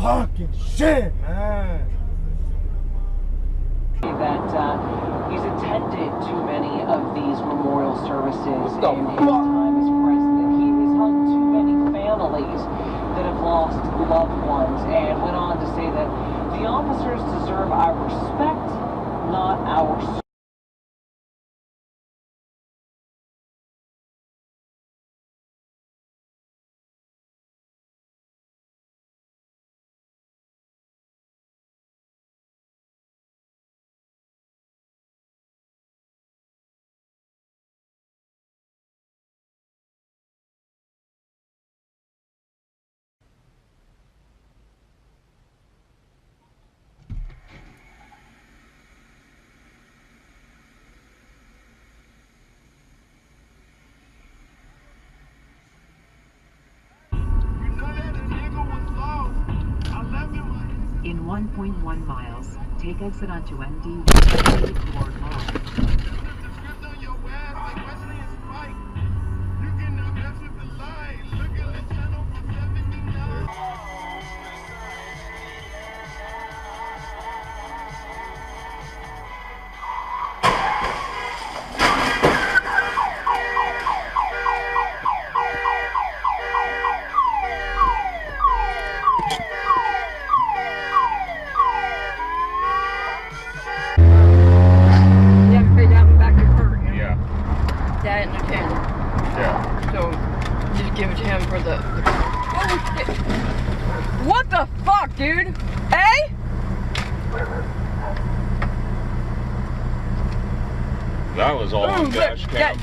Fucking shit, man. That he's attended too many of these memorial services in his time as president. He has helped too many families that have lost loved ones, and went on to say that the officers deserve our respect, not our In 1.1 miles, take exit onto MD Ward Mall. What the fuck, dude? Hey? That was all on dash cam.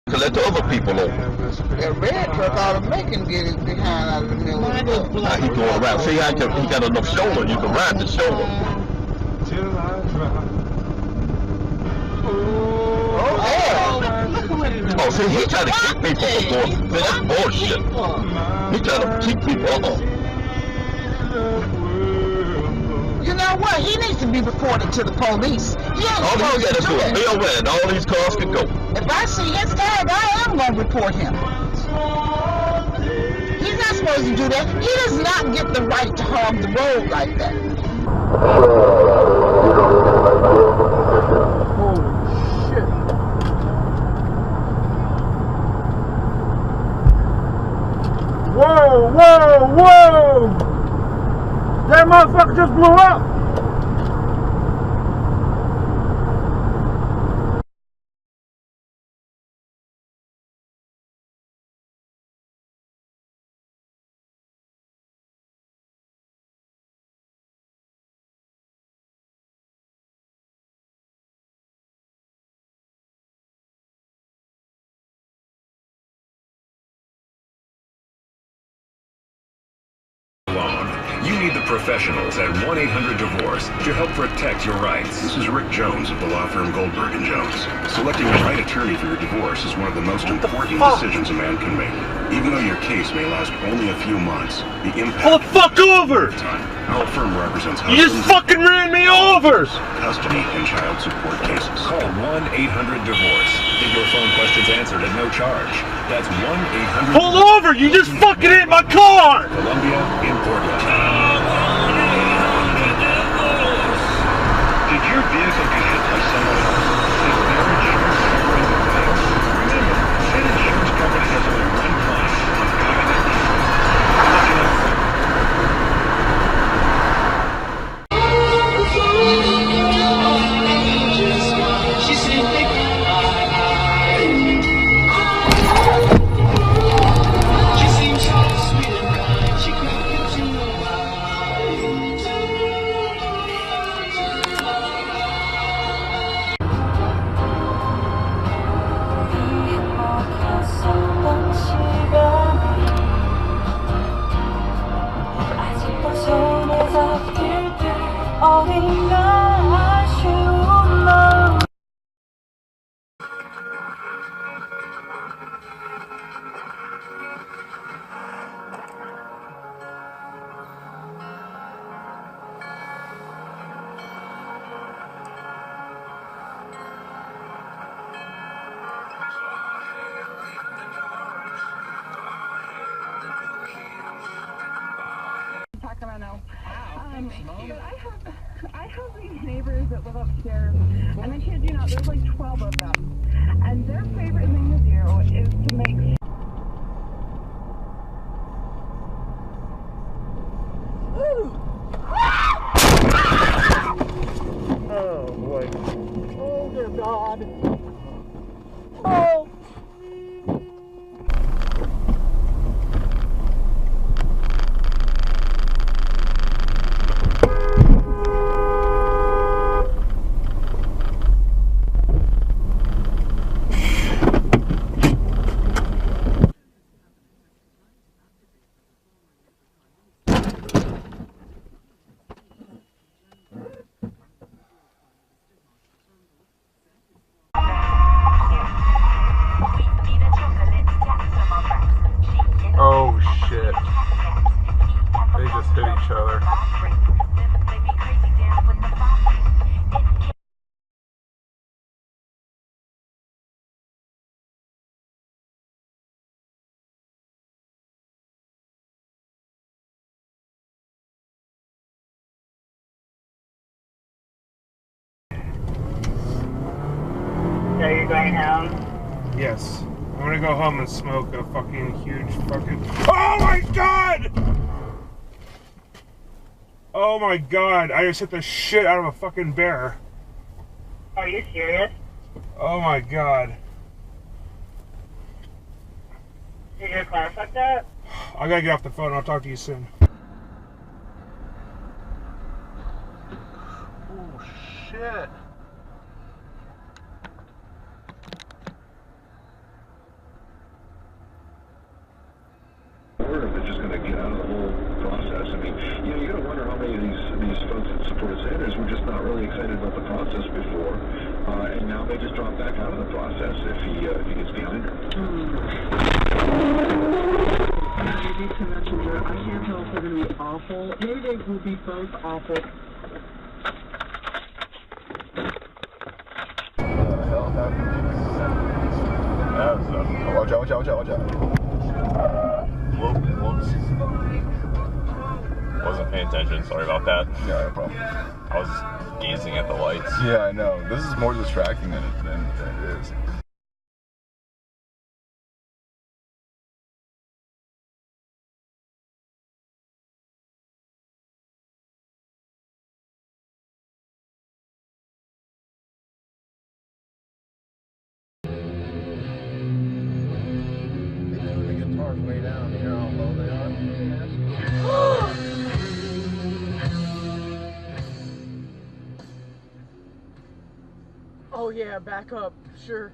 To let the other people over. That red truck ought to make him get his behind out of the middle of the road. Now he going around. See how he got enough shoulder. You can ride the shoulder. Oh, see, he trying to keep people from going. Man, that's bullshit. He trying to keep people. You know what? He needs to be reported to the police. He ain't All he got supposed to do is that. bill where and all these cars can go. If I see his tag, I am going to report him. He's not supposed to do that. He does not get the right to harm the road like that. Holy shit. Whoa, whoa, whoa! That motherfucker just blew up! You need the professionals at 1-800-DIVORCE to help protect your rights. This is Rick Jones of the law firm Goldberg & Jones. Selecting the right attorney for your divorce is one of the most important decisions a man can make. Even though your case may last only a few months, the impact... Pull the fuck over! Our firm represents You just fucking ran me over! Custody and child support cases. Call 1-800-DIVORCE. Get your phone questions answered at no charge. That's 1-800... Pull over! You just fucking hit my car! Columbia in Portland. Did your vehicle get hit by someone else? Is their insurance covering the claim? Remember, an insurance company has only one client on covenant She's But I have these neighbors that live upstairs, and I kid you not, there's like 12 of them. And their favorite thing to do is to make Oh boy. Oh dear God. Oh. Oh shit. They just hit each other. So you're going home? Yes. I'm gonna go home and smoke a fucking huge fucking... Oh my God! Oh my God, I just hit the shit out of a fucking bear. Are you serious? Oh my God. Did your car fucked up? I gotta get off the phone, I'll talk to you soon. Oh shit. They're just going to get out of the whole process. I mean, you got to wonder how many of these folks that supported Sanders were just not really excited about the process before, and now they just drop back out of the process if he gets behind her. Maybe to Messenger. I can't tell if they're going to be awful. Maybe they will be both awful. Watch out. Whoops. Wasn't paying attention, sorry about that. Yeah, no problem. I was gazing at the lights. Yeah, I know. This is more distracting than it is. Way down, you know how low they are? Oh yeah, back up, sure.